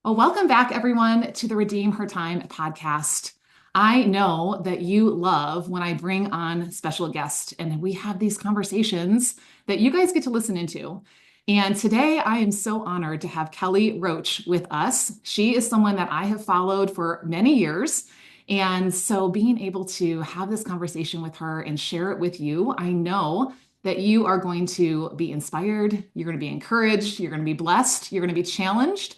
Well, welcome back, everyone, to the Redeem Her Time podcast. I know that you love when I bring on special guests and we have these conversations that you guys get to listen into. And today I am so honored to have Kelly Roach with us. She is someone that I have followed for many years. And so being able to have this conversation with her and share it with you, I know that you are going to be inspired, you're going to be encouraged, you're going to be blessed, you're going to be challenged.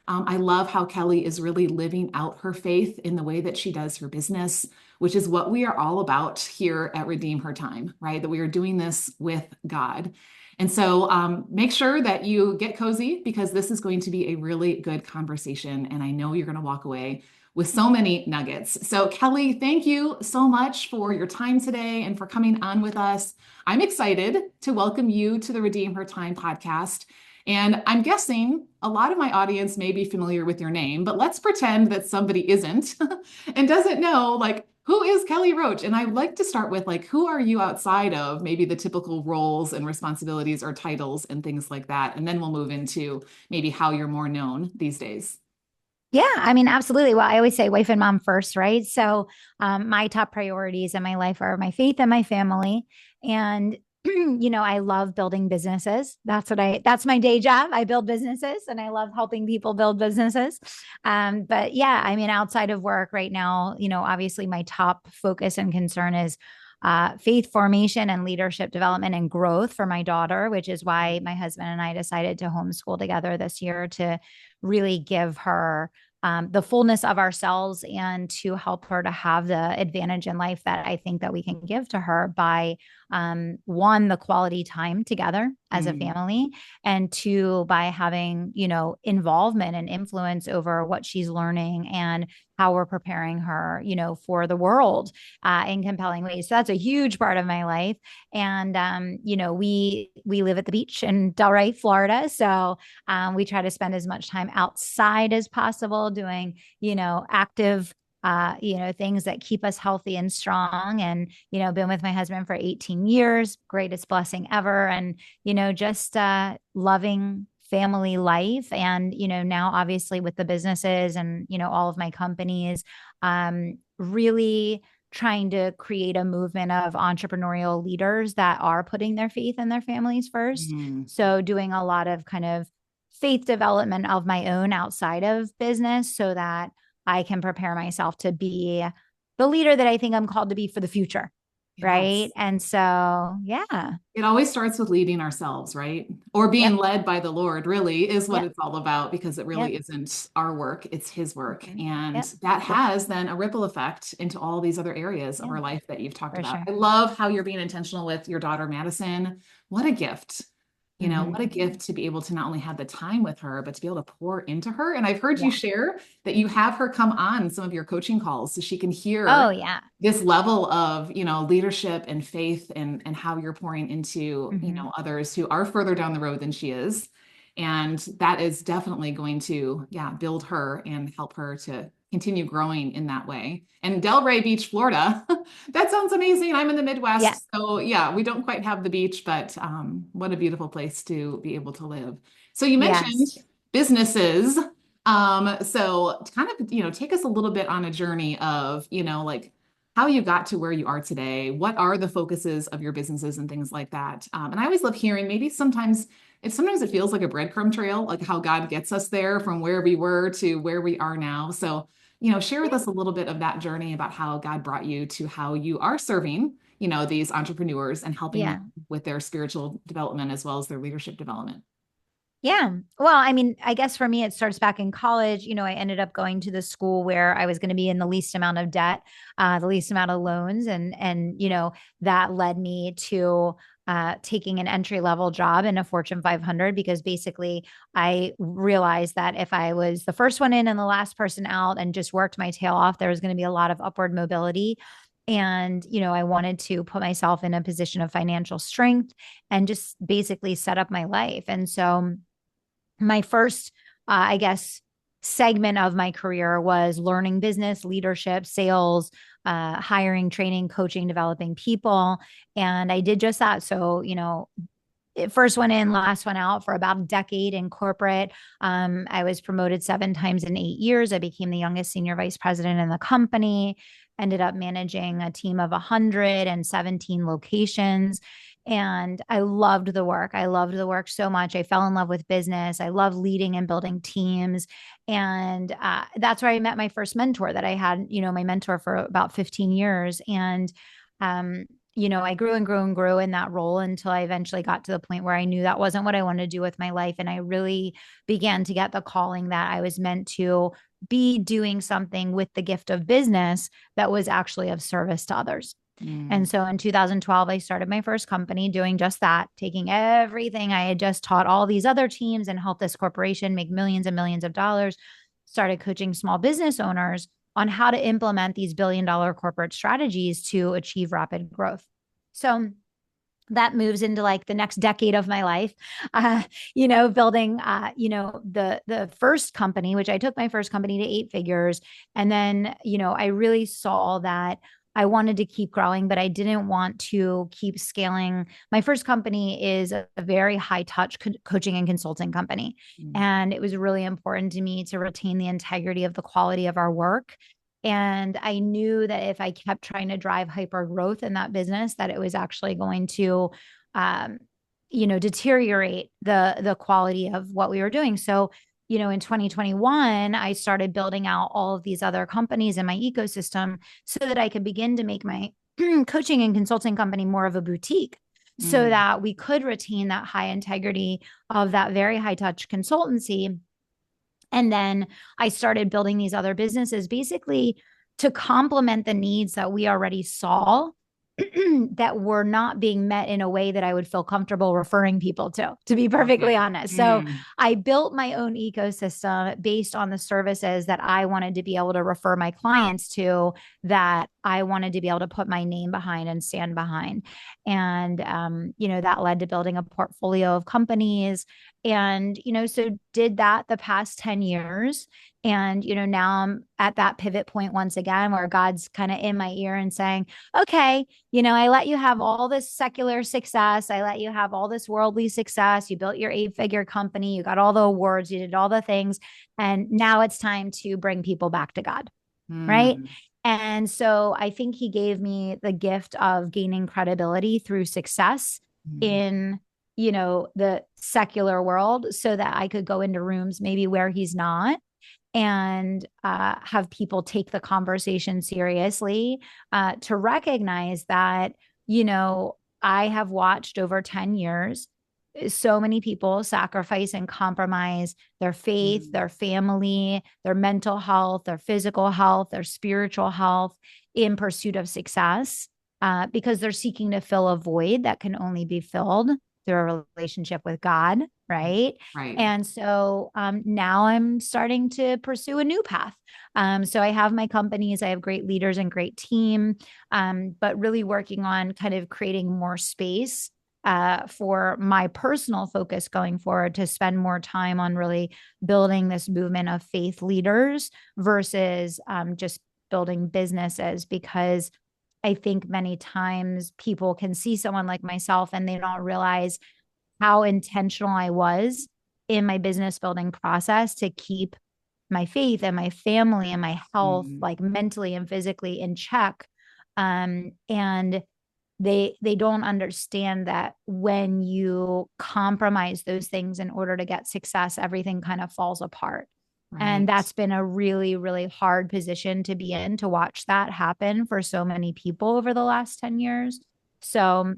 I love how Kelly is really living out her faith in the way that she does her business, which is what we are all about here at Redeem Her Time, right? That we are doing this with God. And so make sure that you get cozy because this is going to be a really good conversation. And I know you're going to walk away with so many nuggets. So, Kelly, thank you so much for your time today and for coming on with us. I'm excited to welcome you to the Redeem Her Time podcast. And I'm guessing a lot of my audience may be familiar with your name, but let's pretend that somebody isn't and doesn't know, like, who is Kelly Roach? And I'd like to start with, like, who are you outside of maybe the typical roles and responsibilities or titles and things like that? And then we'll move into maybe how you're more known these days. Yeah, I mean, absolutely. Well, I always say wife and mom first, right? So, my top priorities in my life are my faith and my family. And, I love building businesses. That's my day job. I build businesses and I love helping people build businesses. But yeah, I mean, outside of work right now, obviously my top focus and concern is faith formation and leadership development and growth for my daughter, which is why my husband and I decided to homeschool together this year to really give her the fullness of ourselves and to help her to have the advantage in life that I think that we can give to her by one, the quality time together as a Mm. family, and two, by having, involvement and influence over what she's learning and how we're preparing her, for the world in compelling ways. So that's a huge part of my life. And we live at the beach in Delray, Florida. So we try to spend as much time outside as possible doing, active things that keep us healthy and strong. And, been with my husband for 18 years, greatest blessing ever. And, just loving family life. And, now obviously with the businesses and, all of my companies, really trying to create a movement of entrepreneurial leaders that are putting their faith in their families first. Mm. So doing a lot of kind of faith development of my own outside of business so that I can prepare myself to be the leader that I think I'm called to be for the future. Right. Yes. And so, yeah. It always starts with leading ourselves, right? Or being Yep. led by the Lord, really, is what Yep. it's all about because it Yep. really isn't our work, it's His work. Mhm. And Yep. that Yep. has then a ripple effect into all these other areas of Yeah. our life that you've talked For about. sure. I love how you're being intentional with your daughter, Madison. What a gift. What a Hmm. gift to be able to not only have the time with her, but to be able to pour into her. And I've heard you Yeah. share that you have her come on some of your coaching calls so she can hear Oh, yeah. this level of leadership and faith and how you're pouring into Hmm. others who are further down the road than she is, and that is definitely going to build her and help her to continue growing in that way. And Delray Beach, Florida, that sounds amazing. I'm in the Yeah. Midwest, so yeah, we don't quite have the beach, but what a beautiful place to be able to live. So you mentioned Yes. businesses. So to kind of, take us a little bit on a journey of, like how you got to where you are today. What are the focuses of your businesses and things like that? And I always love hearing maybe sometimes it feels like a breadcrumb trail, like how God gets us there from where we were to where we are now. So, share with us a little bit of that journey about how God brought you to how you are serving, these entrepreneurs and helping them Yeah. with their spiritual development as well as their leadership development. Yeah. Well, I mean, I guess for me, it starts back in college. I ended up going to the school where I was going to be in the least amount of debt, the least amount of loans. And, that led me to taking an entry level job in a Fortune 500 because basically I realized that if I was the first one in and the last person out and just worked my tail off, there was going to be a lot of upward mobility. And, I wanted to put myself in a position of financial strength and just basically set up my life. And so, my first, I guess, segment of my career was learning business, leadership, sales, hiring, training, coaching, developing people. And I did just that. So, first one in, last one out for about a decade in corporate. I was promoted 7 times in 8 years. I became the youngest senior vice president in the company, ended up managing a team of 117 locations. And I loved the work. I loved the work so much. I fell in love with business. I love leading and building teams. And that's where I met my first mentor that I had, my mentor for about 15 years. And um, I grew and grew and grew in that role until I eventually got to the point where I knew that wasn't what I wanted to do with my life. And I really began to get the calling that I was meant to be doing something with the gift of business that was actually of service to others. Mm. And so in 2012, I started my first company doing just that, taking everything I had just taught all these other teams and helped this corporation make millions and millions of dollars, started coaching small business owners on how to implement these billion-dollar corporate strategies to achieve rapid growth. So that moves into like the next decade of my life, building, the first company, which I took my first company to 8 figures. And then, I really saw that I wanted to keep growing, but I didn't want to keep scaling. My first company is a very high touch coaching and consulting company. Mm. And it was really important to me to retain the integrity of the quality of our work. And I knew that if I kept trying to drive hyper growth in that business, that it was actually going to, um, deteriorate the quality of what we were doing. So, in 2021, I started building out all of these other companies in my ecosystem so that I could begin to make my coaching and consulting company more of a boutique, so Mm. that we could retain that high integrity of that very high touch consultancy. And then I started building these other businesses basically to complement the needs that we already saw that were not being met in a way that I would feel comfortable referring people to be perfectly Okay. honest. So Mm. I built my own ecosystem based on the services that I wanted to be able to refer my clients to, that I wanted to be able to put my name behind and stand behind. And, that led to building a portfolio of companies. And, so did that the past 10 years. And, now I'm at that pivot point once again, where God's kind of in my ear and saying, okay, I let you have all this secular success. I let you have all this worldly success. You built your 8 figure company. You got all the awards. You did all the things. And now it's time to bring people back to God. Right. Mm. And so I think he gave me the gift of gaining credibility through success Mm. in, the secular world, so that I could go into rooms maybe where he's not, and have people take the conversation seriously, to recognize that, I have watched over 10 years so many people sacrifice and compromise their faith, Mm. their family, their mental health, their physical health, their spiritual health in pursuit of success, because they're seeking to fill a void that can only be filled through a relationship with God. Right. Right. And so now I'm starting to pursue a new path. So I have my companies, I have great leaders and great team, but really working on kind of creating more space for my personal focus going forward, to spend more time on really building this movement of faith leaders versus just building businesses. Because I think many times people can see someone like myself and they don't realize how intentional I was in my business building process to keep my faith and my family and my health, Mm. like mentally and physically, in check. And they don't understand that when you compromise those things in order to get success, everything kind of falls apart. And Right. that's been a really, really hard position to be in, to watch that happen for so many people over the last 10 years. So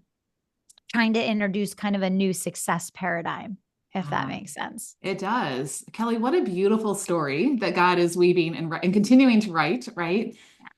trying to introduce kind of a new success paradigm, if that Um, makes sense. It does. Kelly, what a beautiful story that God is weaving and continuing to write, right?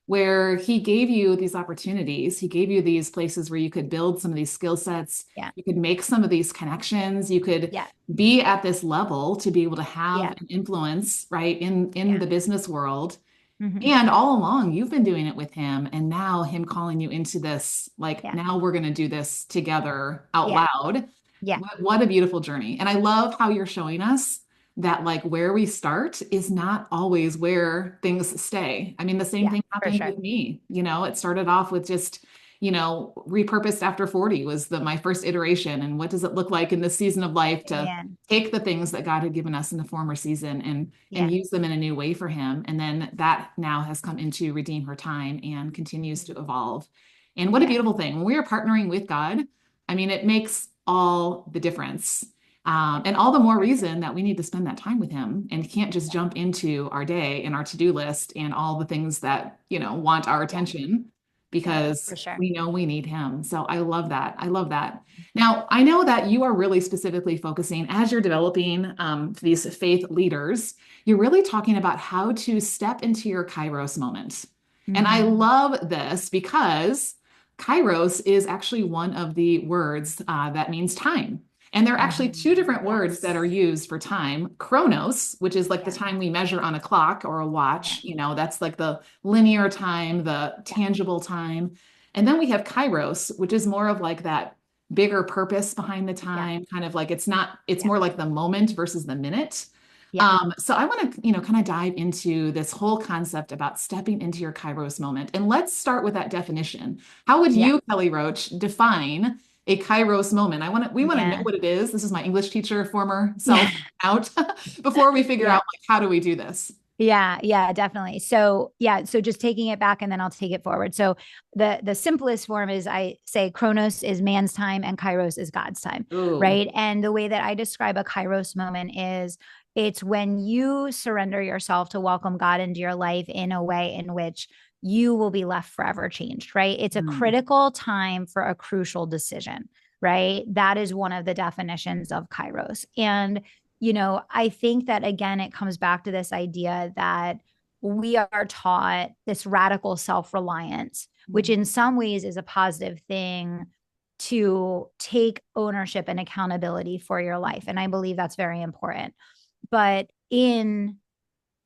Where he gave you these opportunities. He gave you these places where you could build some of these skill sets. Yeah. You could make some of these connections. You could Yeah. be at this level to be able to have Yeah. an influence, right, in Yeah. the business world. Mm-hmm. And all along, you've been doing it with him, and now him calling you into this, like, Yeah. now we're going to do this together out Yeah. loud. Yeah. What a beautiful journey. And I love how you're showing us that, like, where we start is not always where things stay. I mean, the same Yeah. thing For happened sure. with me. It started off with just, repurposed after 40 was my first iteration. And what does it look like in this season of life to Amen. take the things that God had given us in the former season and Yeah. use them in a new way for him. And then that now has come into Redeem Her Time and continues to evolve. And what a Yeah. beautiful thing. When we are partnering with God, I mean, it makes all the difference. And all the more For sure. reason that we need to spend that time with him and can't just jump into our day and our to-do list and all the things that, want our Yeah. attention Yeah. because For sure. we know we need him. So I love that. I love that. Now, I know that you are really specifically focusing as you're developing these faith leaders, you're really talking about how to step into your Kairos moment. And I Hmm. love this because Kairos is actually one of the words that means time. And there are actually two Hmm. different words that are Yes. used for time. Chronos, which is like the Yeah. time we measure on a clock or a Yeah. watch, that's like the linear time, the Yeah. tangible time. And then we have Kairos, which is more of like that bigger purpose behind the Yeah. time, kind of like it's not, it's Yeah. more like the moment versus the minute. Yeah. So I want to, kind of dive into this whole concept about stepping into your Kairos moment. And let's start with that definition. How would Yeah. you, Kelly Roach, define a Kairos moment? We want to know Yeah. what it is. This is my English teacher, former Yeah. self out before we figure Yeah. out like how do we do this? Yeah, yeah, definitely. So, yeah, so just taking it back and then I'll take it forward. So, the simplest form is I say Chronos is man's time and Kairos is God's time, Ooh. right? And the way that I describe a Kairos moment is it's when you surrender yourself to welcome God into your life in a way in which you will be left forever changed, right? It's a Mm, critical time for a crucial decision, right? That is one of the definitions of Kairos. And I think that again, it comes back to this idea that we are taught this radical self reliance, which in some ways is a positive thing to take ownership and accountability for your life. And I believe that's very important. But in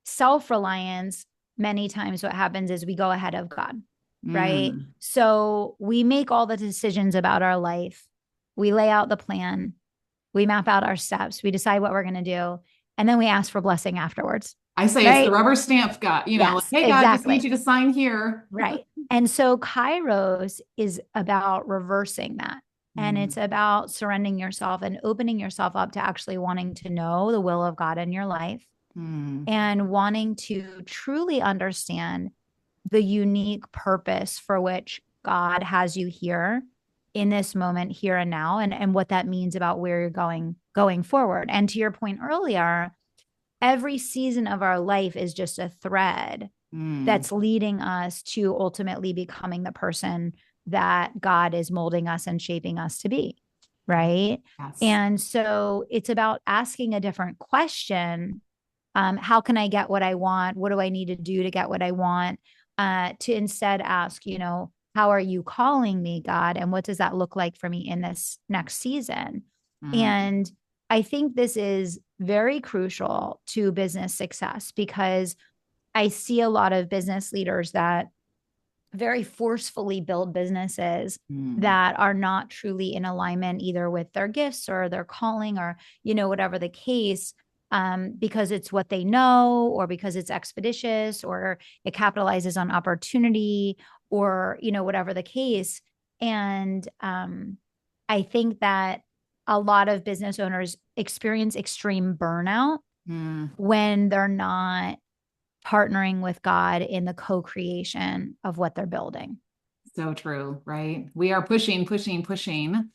self reliance, many times what happens is we go ahead of God, right? mm. So we make all the decisions about our life, we lay out the plan, we map out our steps, we decide what we're going to do, and then we ask for blessing afterwards, I say it's the right? rubber stamp, God, like, Yes, hey, God, just need exactly. you to sign here. Right. And so Kairos is about reversing that. And Mm, it's about surrendering yourself and opening yourself up to actually wanting to know the will of God in your life mm, and wanting to truly understand the unique purpose for which God has you here in this moment, here and now, and what that means about where you're going forward. And to your point earlier, every season of our life is just a thread mm. that's leading us to ultimately becoming the person that God is molding us and shaping us to be. Right. Yes. And so it's about asking a different question. How can I get what I want? What do I need to do to get what I want? To instead ask, how are you calling me, God? And what does that look like for me in this next season? Mm, And I think this is very crucial to business success because I see a lot of business leaders that very forcefully build businesses mm. that are not truly in alignment either with their gifts or their calling or whatever the case, because it's what they know or because it's expeditious or it capitalizes on opportunity or whatever the case. And I think that a lot of business owners experience extreme burnout Mm. when they're not partnering with God in the co-creation of what they're building. So true, right? We are pushing, pushing, pushing.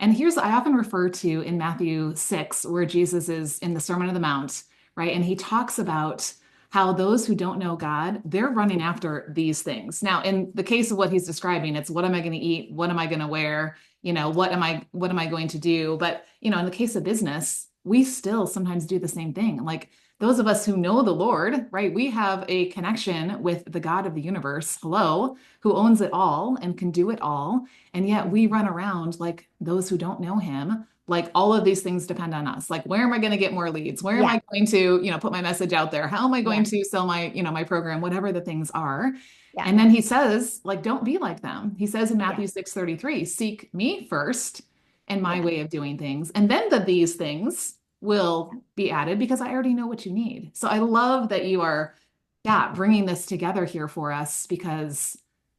And I often refer to in Matthew 6, where Jesus is in the Sermon on the Mount, right? And he talks about how those who don't know God, they're running after these things. Now, in the case of what he's describing, it's what am I going to eat? What am I going to wear? What am I going to do? But, in the case of business, we still sometimes do the same thing. Like those of us who know the Lord, right? We have a connection with the God of the universe, hello, who owns it all and can do it all. And yet we run around like those who don't know him, like all of these things depend on us. Like, where am I going to get more leads? Where am Yeah. I going to, put my message out there? How am I Yeah. going to sell my program, whatever the things are? Yeah. And then he says, like, don't be like them. He says in Yeah. Matthew 6:33, seek me first and my Yeah. way of doing things. And then these things will be added because I already know what you need. So I love that you are, yeah, bringing this together here for us because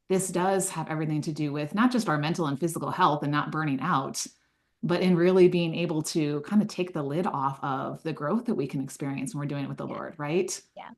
this does have everything to do with not just our mental and physical health and not burning out, but in really being able to kind of take the lid off of the growth that we can experience when we're doing it with the Yeah. Lord, right? Yeah.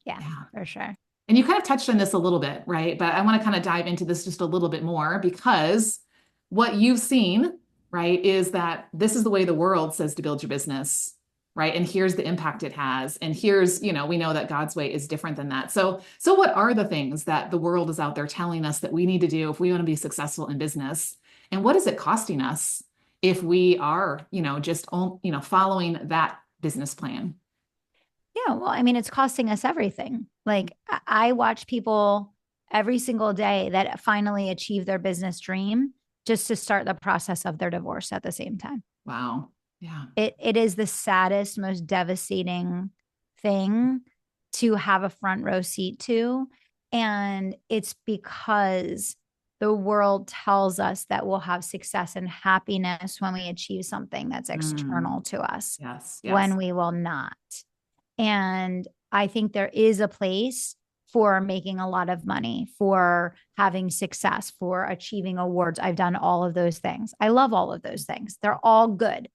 Yeah, Yeah. for sure. And you kind of touched on this a little bit, right? But I want to kind of dive into this just a little bit more because what you've seen, right, is that this is the way the world says to build your business, right? And here's the impact it has. And here's, we know that God's way is different than that. So what are the things that the world is out there telling us that we need to do if we want to be successful in business? And what is it costing us if we are, just, following that business plan? Yeah, well, I mean, it's costing us everything. Like I watch people every single day that finally achieve their business dream just to start the process of their divorce at the same time. Wow. Yeah. It is the saddest, most devastating thing to have a front row seat to. And it's because the world tells us that we'll have success and happiness when we achieve something that's Mm, external to us, yes. when Yes. we will not. And I think there is a place for making a lot of money, for having success, for achieving awards. I've done all of those things. I love all of those things. They're all good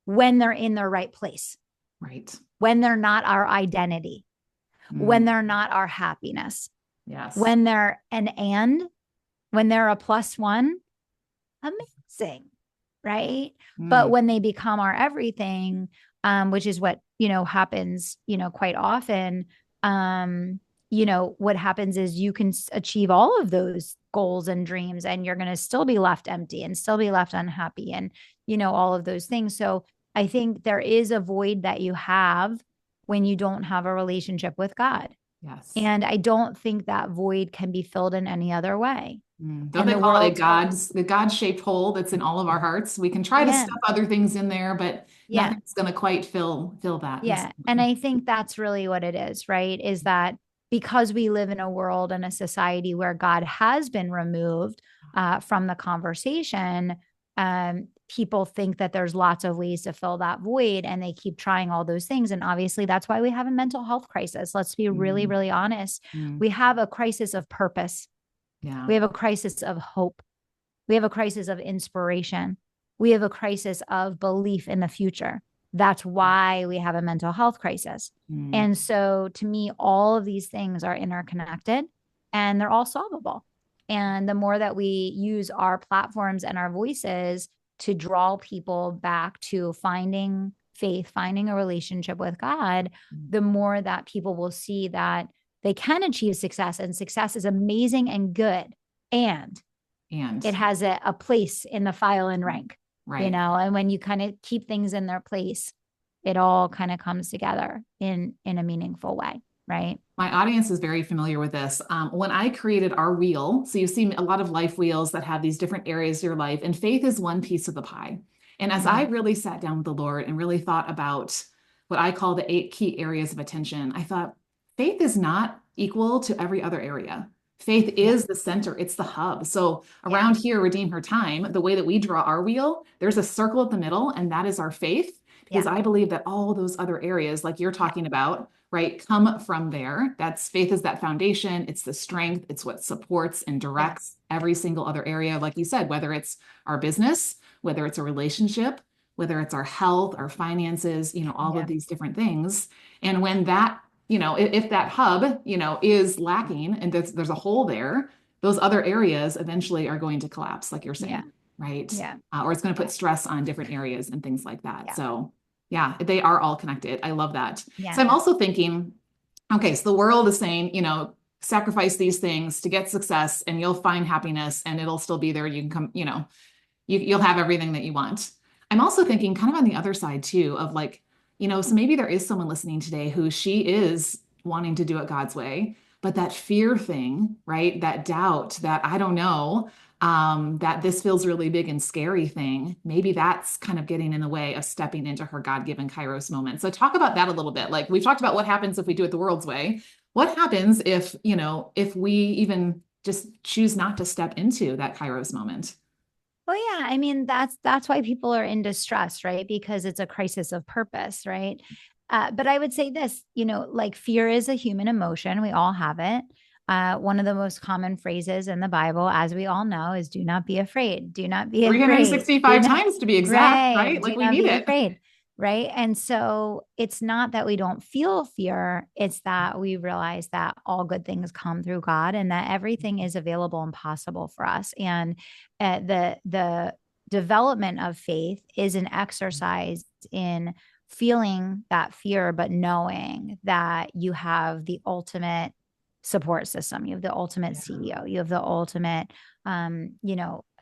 when they're in their right place, Right. when they're not our identity, when Mm, they're not our happiness, yes. when they're when they're a plus one, amazing, right? But Mm, when they become our everything, which is what happens, quite often, what happens is you can achieve all of those goals and dreams, and you're going to still be left empty and still be left unhappy, and all of those things. So I think there is a void that you have when you don't have a relationship with God. yes. And I don't think that void can be filled in any other way. Don't And they the call it world tells, the God-shaped hole that's in all of our hearts? We can try to yeah, stuff other things in there, but yeah. nothing's going to quite fill that in the Yeah. same And way. I think that's really what it is, right? Is that because we live in a world and a society where God has been removed from the conversation, people think that there's lots of ways to fill that void and they keep trying all those things. And obviously, that's why we have a mental health crisis. Let's be really, Mm, really honest. mm, We have a crisis of purpose, yeah. we have a crisis of hope, we have a crisis of inspiration. We have a crisis of belief in the future. That's why we have a mental health crisis. Mm, And so, to me, all of these things are interconnected and they're all solvable. And the more that we use our platforms and our voices to draw people back to finding faith, finding a relationship with God, mm. the more that people will see that they can achieve success, and success is amazing and good. And And it has a place in the file and rank, right. and when you kind of keep things in their place, it all kind of comes together in a meaningful way, right? My audience is very familiar with this. When I created our wheel, so you see a lot of life wheels that have these different areas of your life, and faith is one piece of the pie. And as I Mm-hmm. really sat down with the Lord and really thought about what I call the 8 key areas of attention, I thought faith is not equal to every other area. Faith Yeah. is the center, it's the hub. So Yeah. around here, Redeem Her Time, the way that we draw our wheel, there's a circle at the middle, and that is our faith, because Yeah. I believe that all those other areas, like you're Yeah. talking about, right, come from there. That's faith is that foundation. It's the strength. It's what supports and Yeah. directs every single other area. Like you said, whether it's our business, whether it's a relationship, whether it's our health, our finances, all of Yeah. these different things. And when that, if that hub, is lacking and there's a hole there, those other areas eventually are going to collapse, like you're Yeah. saying, right? Yeah. Or it's going to put Yeah. stress on different areas and things like that. Yeah. So, yeah, they are all connected. I love that. Yeah. So I'm also thinking, okay, so the world is saying, sacrifice these things to get success and you'll find happiness and it'll still be there. You can come, you'll have everything that you want. I'm also thinking kind of on the other side too of like, so maybe there is someone listening today who she is wanting to do it God's way, but that fear thing, right? That doubt, that I don't know, that this feels really big and scary thing, maybe that's kind of getting in the way of stepping into her God-given Kairos moment. So talk about that a little bit. Like we've talked about what happens if we do it the world's way. What happens if we even just choose not to step into that Kairos moment? Well, yeah, I mean, that's why people are in distress, right? Because it's a crisis of purpose, right? But I would say this, like fear is a human emotion. We all have it. One of the most common phrases in the Bible, as we all know, is do not be afraid. Do not be afraid. Do 365 not, times to be exact, right. right? Do Like we not need be it. afraid. Right. And so it's not that we don't feel fear. It's that we realize that all good things come through God and that everything is available and possible for us. And the development of faith is an exercise in feeling that fear, but knowing that you have the ultimate support system. You have the ultimate CEO. You have the ultimate,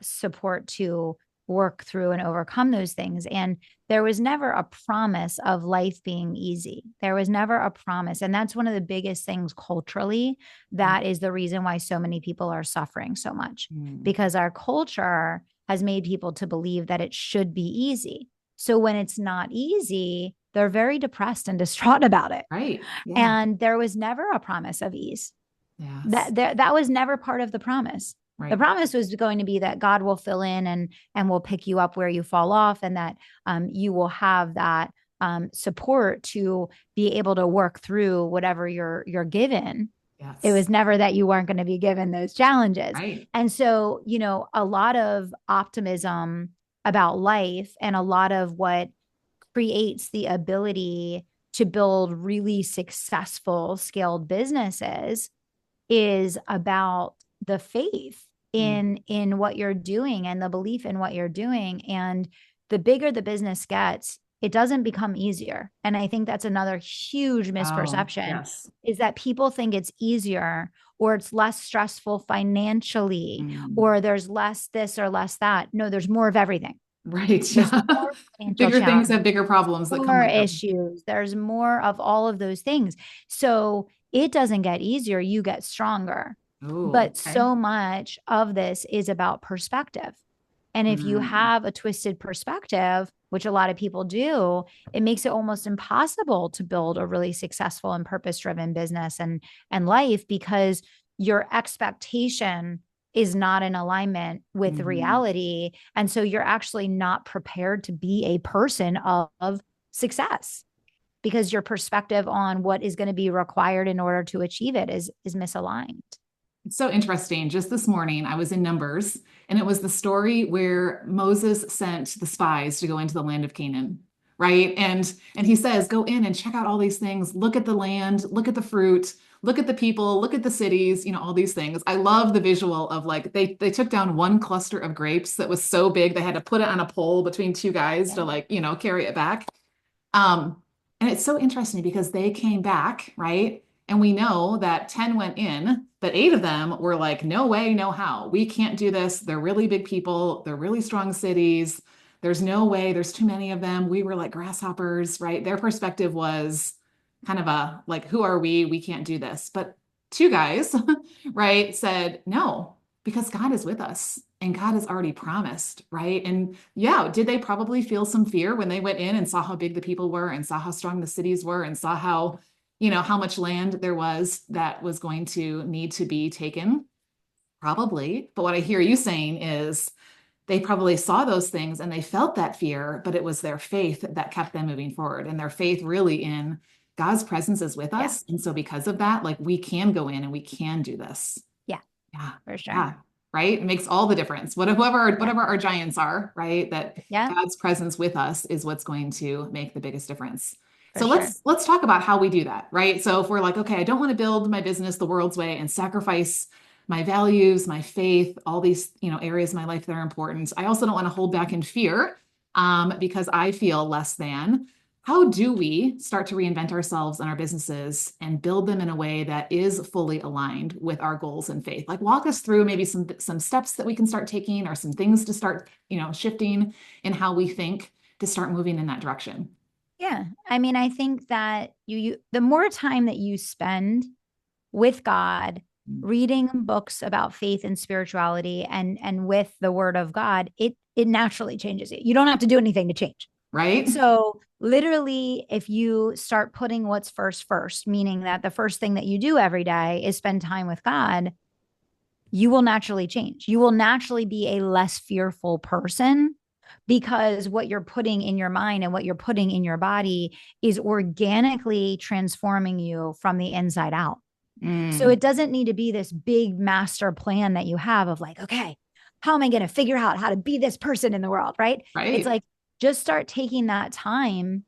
support to work through and overcome those things. And there was never a promise of life being easy. There was never a promise. And that's one of the biggest things culturally. That is the reason why so many people are suffering so much, Mm. because our culture has made people to believe that it should be easy. So when it's not easy, they're very depressed and distraught about it. Right. Yeah. And there was never a promise of ease. Yes. That was never part of the promise. The Right. promise was going to be that God will fill in and will pick you up where you fall off, and that you will have that support to be able to work through whatever you're given. It Yes. was never that you weren't going to be given those challenges. Right. And so, a lot of optimism about life and a lot of what creates the ability to build really successful scaled businesses is about the faith Mm. in what you're doing and the belief in what you're doing. And the bigger the business gets, it doesn't become easier. And I think that's another huge Oh, misperception, yes. is that people think it's easier or it's less stressful financially Mm. or there's less this or less that. No, there's more of everything. Right. There's Yeah. more financial Bigger things challenge, have bigger problems that come more with them. issues. There's more of all of those things. So it doesn't get easier, you get stronger. Oh, But okay. so much of this is about perspective. And if you Mm. have a twisted perspective, which a lot of people do, it makes it almost impossible to build a really successful and purpose-driven business and life, because your expectation is not in alignment with Mhm. reality. And so you're actually not prepared to be a person of success, because your perspective on what is going to be required in order to achieve it is misaligned. It's so interesting. Just this morning, I was in Numbers, and it was the story where Moses sent the spies to go into the land of Canaan, right? And he says, "Go in and check out all these things. Look at the land, look at the fruit, look at the people, look at the cities, all these things." I love the visual of like they took down one cluster of grapes that was so big they had to put it on a pole between two guys Yeah. to like, carry it back. Um, and it's so interesting because they came back, right? And we know that 10 went in, but eight of them were like, no way, no how. We can't do this. They're really big people. They're really strong cities. There's no way. There's too many of them. We were like grasshoppers, right? Their perspective was kind of a like, who are we? We can't do this. But two guys, right, said, no, because God is with us and God has already promised, right? And yeah, did they probably feel some fear when they went in and saw how big the people were and saw how strong the cities were and saw how much land there was that was going to need to be taken? Probably. But what I hear you saying is they probably saw those things and they felt that fear, but it was their faith that kept them moving forward and their faith really in God's presence is with Yeah. us. And so because of that, like we can go in and we can do this. Yeah. Yeah. For sure. Yeah. Right. It makes all the difference. Whatever, Yeah. whatever our giants are, right? That Yeah. God's presence with us is what's going to make the biggest difference. For So sure. let's talk about how we do that, right? So if we're like, okay, I don't want to build my business the world's way and sacrifice my values, my faith, all these, areas of my life that are important. I also don't want to hold back in fear, because I feel less than. How do we start to reinvent ourselves and our businesses and build them in a way that is fully aligned with our goals and faith? Like walk us through maybe some steps that we can start taking or some things to start, shifting in how we think to start moving in that direction. Yeah. I mean, I think that the more time that you spend with God, reading books about faith and spirituality and with the word of God, it naturally changes you. You don't have to do anything to change. Right? So literally, if you start putting what's first, meaning that the first thing that you do every day is spend time with God, you will naturally change. You will naturally be a less fearful person, because what you're putting in your mind and what you're putting in your body is organically transforming you from the inside out. So Mm. it doesn't need to be this big master plan that you have of like, okay, how am I going to figure out how to be this person in the world? Right. It's Right. like, just start taking that time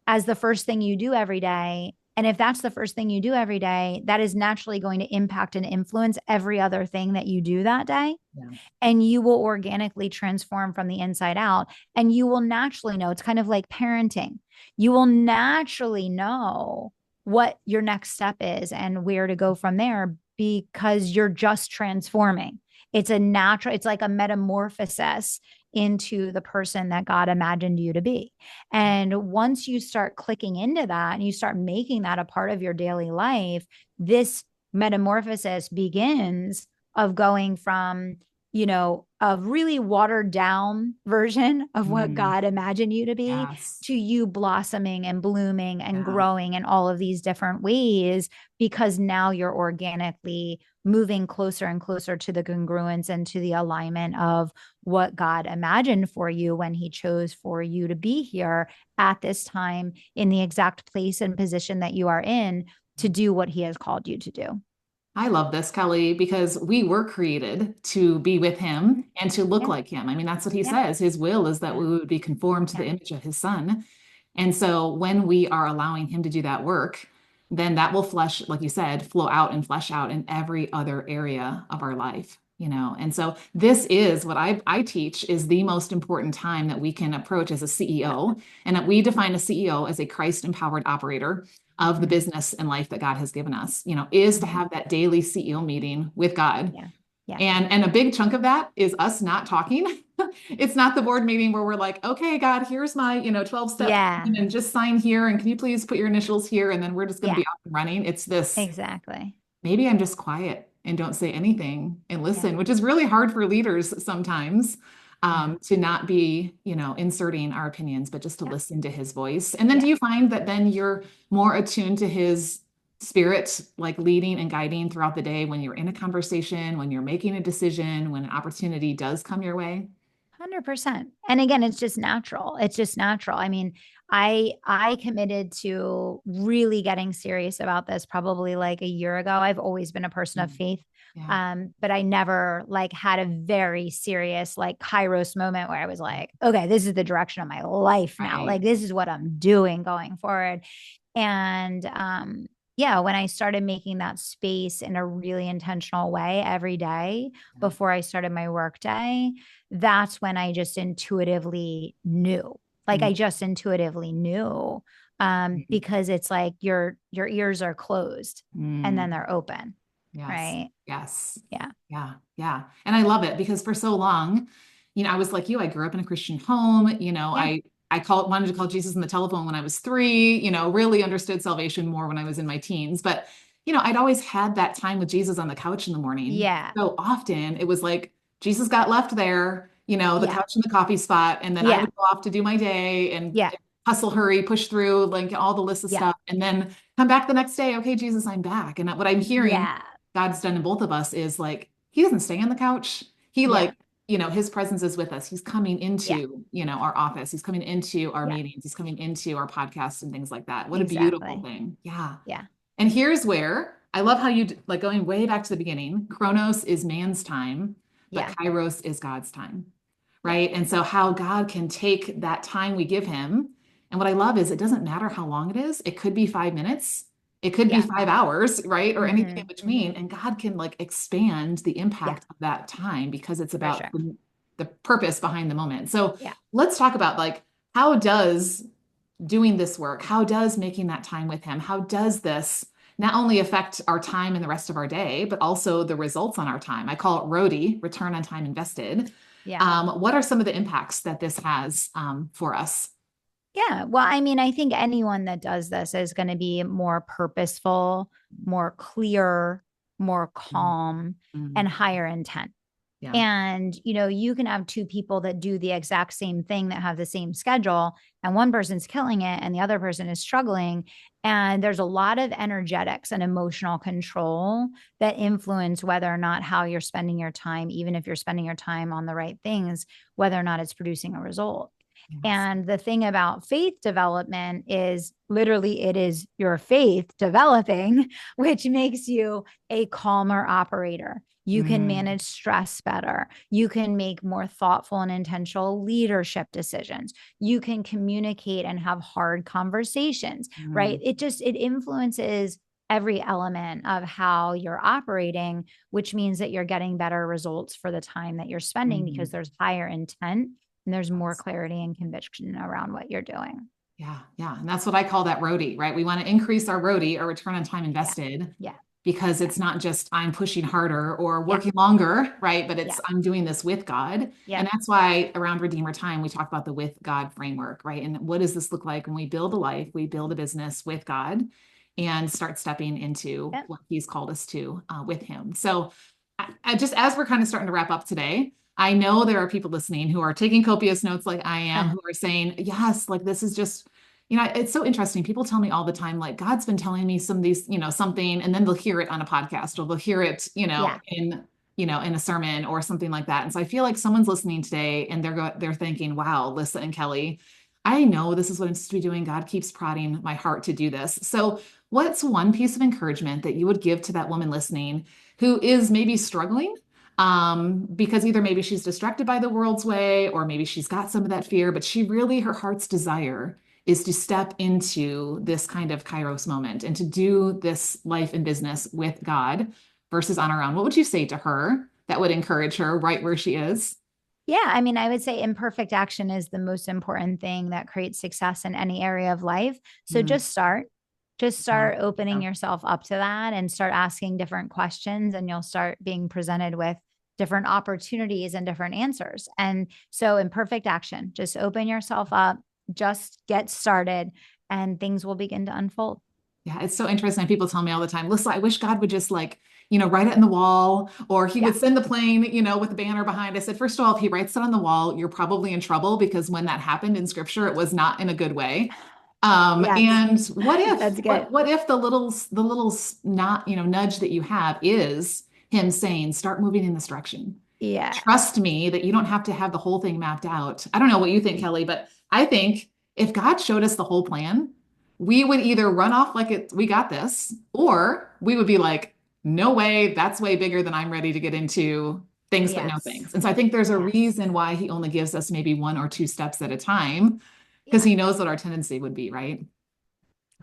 as the first thing you do every day. And if that's the first thing you do every day, that is naturally going to impact and influence every other thing that you do that day. Yeah. And you will organically transform from the inside out. And you will naturally know, it's kind of like parenting. You will naturally know what your next step is and where to go from there because you're just transforming. It's a natural, it's like a metamorphosis into the person that God imagined you to be. And once you start clicking into that and you start making that a part of your daily life, this metamorphosis begins of going from, a really watered down version of what Mm. God imagined you to be Yes. to you blossoming and blooming and Yeah. growing in all of these different ways because now you're organically moving closer and closer to the congruence and to the alignment of what God imagined for you when he chose for you to be here at this time in the exact place and position that you are in to do what he has called you to do. I love this, Kelly, because we were created to be with Mm-hmm. him and to look Yeah. like him. I mean, that's what he Yeah. says. His will is that Yeah. we would be conformed to the Yeah. image of his son. And so when we are allowing him to do that work, then that will flesh, like you said, flow out and flesh out in every other area of our life, you know. And so this is what I teach is the most important time that we can approach as a CEO. And that we define a CEO as a Christ-empowered operator of the Mm-hmm. business and life that God has given us, you know, is to Mm-hmm. have that daily CEO meeting with God. Yeah. Yeah. And a big chunk of that is us not talking. It's not the board meeting where we're like, okay, God, here's my, 12-step Yeah. plan and just sign here. And can you please put your initials here? And then we're just going to Yeah. be off and running. It's this, Exactly. maybe I'm just quiet and don't say anything and Yeah. listen, which is really hard for leaders sometimes, Yeah. to not be, inserting our opinions, but just to Yeah. listen to his voice. And then Yeah. do you find that then you're more attuned to his spirit, like leading and guiding throughout the day when you're in a conversation, when you're making a decision, when an opportunity does come your way? 100%. And again, it's just natural. It's just natural. I mean, I committed to really getting serious about this probably like a year ago. I've always been a person of Mm. faith. Yeah. But I never like had a very serious like Kairos moment where I was like, okay, this is the direction of my life now. Right. Like this is what I'm doing going forward. And yeah, when I started making that space in a really intentional way every day Yeah. before I started my work day, that's when I just intuitively knew. Like I Mm. just intuitively knew Mm. because it's like your ears are closed and then Mm. they're open, Yes. right? Yes. Yeah. Yeah. Yeah. And I love it because for so long, I was like you, I grew up in a Christian home, Yeah. wanted to call Jesus on the telephone when I was 3, really understood salvation more when I was in my teens. But, I'd always had that time with Jesus on the couch in the morning. Yeah. So often it was like Jesus got left there, the Yeah. couch in the coffee spot, and then I Yeah. would go off to do my day and Yeah. hustle, hurry, push through, like all the list of Yeah. stuff, and then come back the next day. Okay, Jesus, I'm back. And what I'm hearing Yeah. God's done in both of us is like he doesn't stay on the couch. He Yeah. like, his presence is with us. He's coming Yeah. into, our office. He's coming into our Yeah. meetings. He's coming into our podcasts and things like that. What a beautiful Exactly. thing. Yeah. Yeah. And here's where I love how like going way back to the beginning. Chronos is man's time, but Yeah. Kairos is God's time. Yeah. Right. And so how God can take that time we give him. And what I love is it doesn't matter how long it is. It could be 5 minutes. It could be Yeah. 5 hours, right? Or anything in Mm-hmm. between. And God can like expand the Yeah. impact of that time because it's For about sure. the purpose behind the moment. So Yeah. let's talk about like how does doing this work, how does making that time with him, how does this not only affect our time and the rest of our day, but also the results on our time? I call it ROTI, return on time invested. Yeah. What are some of the impacts that this has for us? Yeah. Well, I mean, I think anyone that does this is going to be more purposeful, more clear, more Mm. calm, and Mm. higher intent. Yeah. And, you can have two people that do the exact same thing that have the same schedule, and one person's killing it and the other person is struggling. And there's a lot of energetics and emotional control that influence whether or not how you're spending your time, even if you're spending your time on the right things, whether or not it's producing a result. Yes. And the thing about faith development is literally it is your faith developing, which makes you a calmer operator. You can Mm, manage stress better. You can make more thoughtful and intentional leadership decisions. You can communicate and have hard conversations, right? mm, It influences every element of how you're operating, which means that you're getting better results for the time that you're spending because mm. there's higher intent and there's more Yes. clarity and conviction around what you're doing. Yeah, yeah. And that's what I call that ROTI, right? We want to increase our ROTI, our return on time Yeah. invested, Yeah. because Yeah. it's not just I'm pushing harder or Yeah. working longer, right? But Yeah. it's I'm doing this with God. Yeah. And that's why around Redeemer Time, we talk about the with God framework, right? And what does this look like when we build a life, we build a business with God and start stepping into Yeah. what He's called us to with Him. So, I just as we're kind of starting to wrap up today, I know there are people listening who are taking copious notes like I am, who are saying, yes, like this is just, it's so interesting. People tell me all the time, like, God's been telling me some of these, something, and then they'll hear it on a podcast or they'll hear it, Yeah. in a sermon or something like that. And so I feel like someone's listening today and they're thinking, wow, Lissa and Kelly, I know this is what I'm supposed to be doing. God keeps prodding my heart to do this. So what's one piece of encouragement that you would give to that woman listening who is maybe struggling? Because either maybe she's distracted by the world's way, or maybe she's got some of that fear, but her heart's desire is to step into this kind of Kairos moment and to do this life and business with God versus on her own. What would you say to her that would encourage her right where she is? Yeah, I mean, I would say imperfect action is the most important thing that creates success in any area of life. So Mm, just start. Just yeah, start opening yeah, yourself up to that and start asking different questions, and you'll start being presented with different opportunities and different answers. And so, imperfect action, just open yourself up, just get started, and things will begin to unfold. yeah. It's so interesting. People tell me all the time, listen, I wish God would just like, write it in the wall, or he Yeah. would send the plane, with the banner behind. I said, first of all, if he writes it on the wall, you're probably in trouble because when that happened in scripture, it was not in a good way. Yes. And what if, That's good. what if the little not, nudge that you have is him saying, start moving in this direction. Yeah. Trust me that you don't have to have the whole thing mapped out. I don't know what you think, Kelly, but I think if God showed us the whole plan, we would either run off like we got this, or we would be like, no way, that's way bigger than I'm ready to get into things, but no Yes. things. And so I think there's a Yes. reason why he only gives us maybe one or two steps at a time, because Yeah. he knows what our tendency would be, right?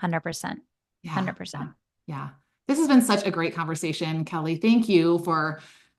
100%. Yeah, yeah, 100%. yeah. This has been such a great conversation, Kelly. Thank you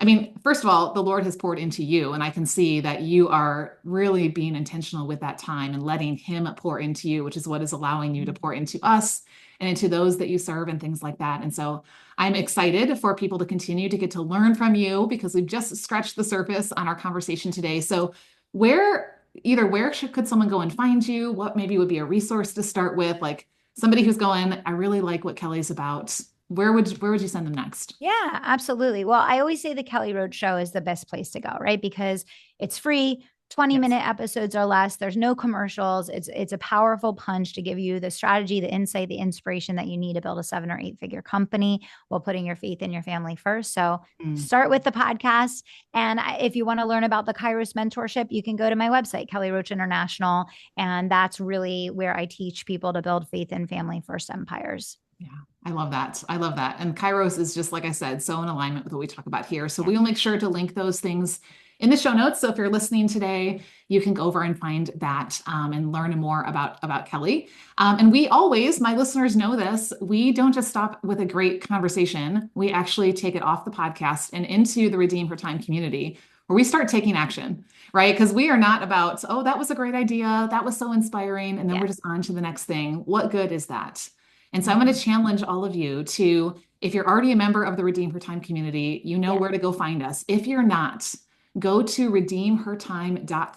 I mean, first of all, the Lord has poured into you, and I can see that you are really being intentional with that time and letting Him pour into you, which is what is allowing you to pour into us and into those that you serve and things like that. And so I'm excited for people to continue to get to learn from you because we've just scratched the surface on our conversation today. So, could someone go and find you? What maybe would be a resource to start with? Like, somebody who's going, I really like what Kelly's about. Where would you send them next? Yeah, absolutely. Well, I always say the Kelly Roach show is the best place to go, right? Because it's free, 20 Yes. minute episodes or less. There's no commercials. It's a powerful punch to give you the strategy, the insight, the inspiration that you need to build a 7 or 8 figure company while putting your faith in your family first. So Mm, start with the podcast. And if you want to learn about the Kairos mentorship, you can go to my website, Kelly Roach International. And that's really where I teach people to build faith and family first empires. yeah, I love that. I love that. And Kairos is just like I said, so in alignment with what we talk about here. So Yeah. we'll make sure to link those things in the show notes. So if you're listening today, you can go over and find that and learn more about Kelly. And we always, my listeners know this, we don't just stop with a great conversation. We actually take it off the podcast and into the Redeem Her Time community where we start taking action, right? Because we are not about, oh, that was a great idea. That was so inspiring. And then Yeah. we're just on to the next thing. What good is that? And so I'm going to Mhm. challenge all of you to, if you're already a member of the Redeem Her Time community, you know Yeah. where to go find us. If you're not, go to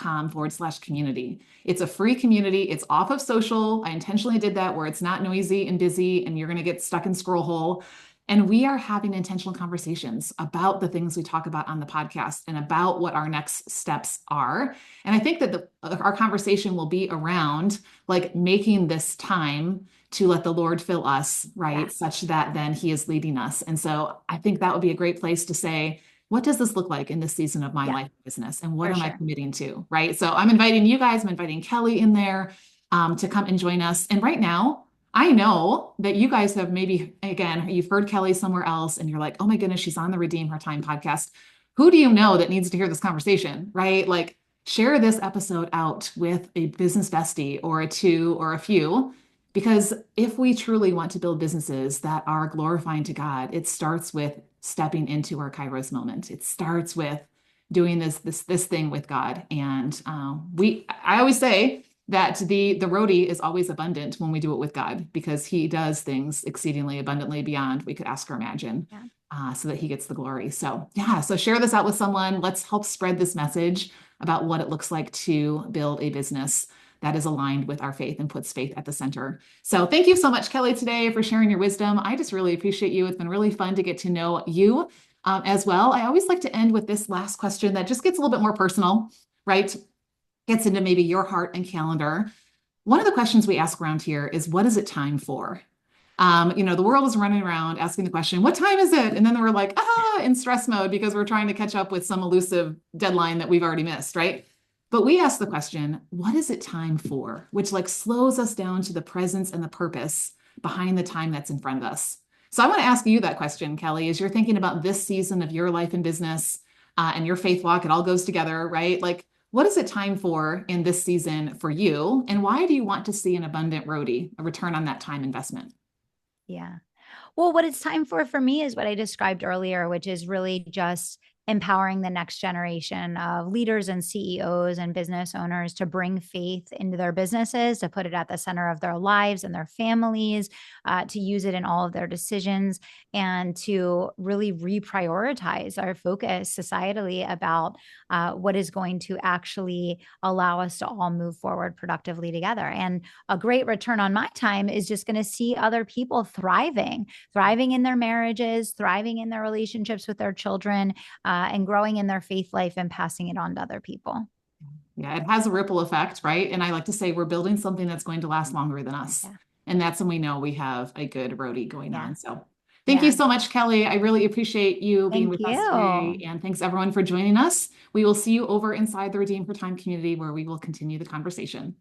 redeemhertime.com/community. It's a free community. It's off of social. I intentionally did that where it's not noisy and busy and you're going to get stuck in scroll hole. And we are having intentional conversations about the things we talk about on the podcast and about what our next steps are. And I think that our conversation will be around like making this time to let the Lord fill us, Yeah. right? Such that then He is leading us. And so I think that would be a great place to say, what does this look like in this season of my Yeah, life business? And what for am I sure. committing to? Right. So I'm inviting you guys, I'm inviting Kelly in there to come and join us. And right now, I know that you guys have maybe, again, you've heard Kelly somewhere else and you're like, oh my goodness, she's on the Redeem Her Time podcast. Who do you know that needs to hear this conversation? Right. Like, share this episode out with a business bestie or a two or a few. Because if we truly want to build businesses that are glorifying to God, it starts with stepping into our Kairos moment. It starts with doing this thing with God. And I always say that the roadie is always abundant when we do it with God because He does things exceedingly abundantly beyond we could ask or imagine. Yeah. So that He gets the glory. So, yeah, so share this out with someone. Let's help spread this message about what it looks like to build a business that is aligned with our faith and puts faith at the center. So, thank you so much, Kelly, today for sharing your wisdom. I just really appreciate you. It's been really fun to get to know you as well. I always like to end with this last question that just gets a little bit more personal, right? Gets into maybe your heart and calendar. One of the questions we ask around here is, what is it time for? The world is running around asking the question, what time is it? And then we're like, in stress mode because we're trying to catch up with some elusive deadline that we've already missed, right? But we ask the question, what is it time for? Which like slows us down to the presence and the purpose behind the time that's in front of us. So I want to ask you that question, Kelly, as you're thinking about this season of your life and business and your faith walk, it all goes together, right? Like, what is it time for in this season for you? And why do you want to see an abundant roadie, a return on that time investment? Yeah. Well, what it's time for me is what I described earlier, which is really just empowering the next generation of leaders and CEOs and business owners to bring faith into their businesses, to put it at the center of their lives and their families, to use it in all of their decisions, and to really reprioritize our focus societally about what is going to actually allow us to all move forward productively together. And a great return on my time is just going to see other people thriving in their marriages, thriving in their relationships with their children, and growing in their faith life and passing it on to other people. Yeah, it has a ripple effect, right? And I like to say we're building something that's going to last longer than us. Yeah. And that's when we know we have a good roadie going Yeah. on. So thank you Yeah. so much, Kelly. I really appreciate you being Thank with us today. you. And thanks everyone for joining us. We will see you over inside the Redeem for Time community where we will continue the conversation.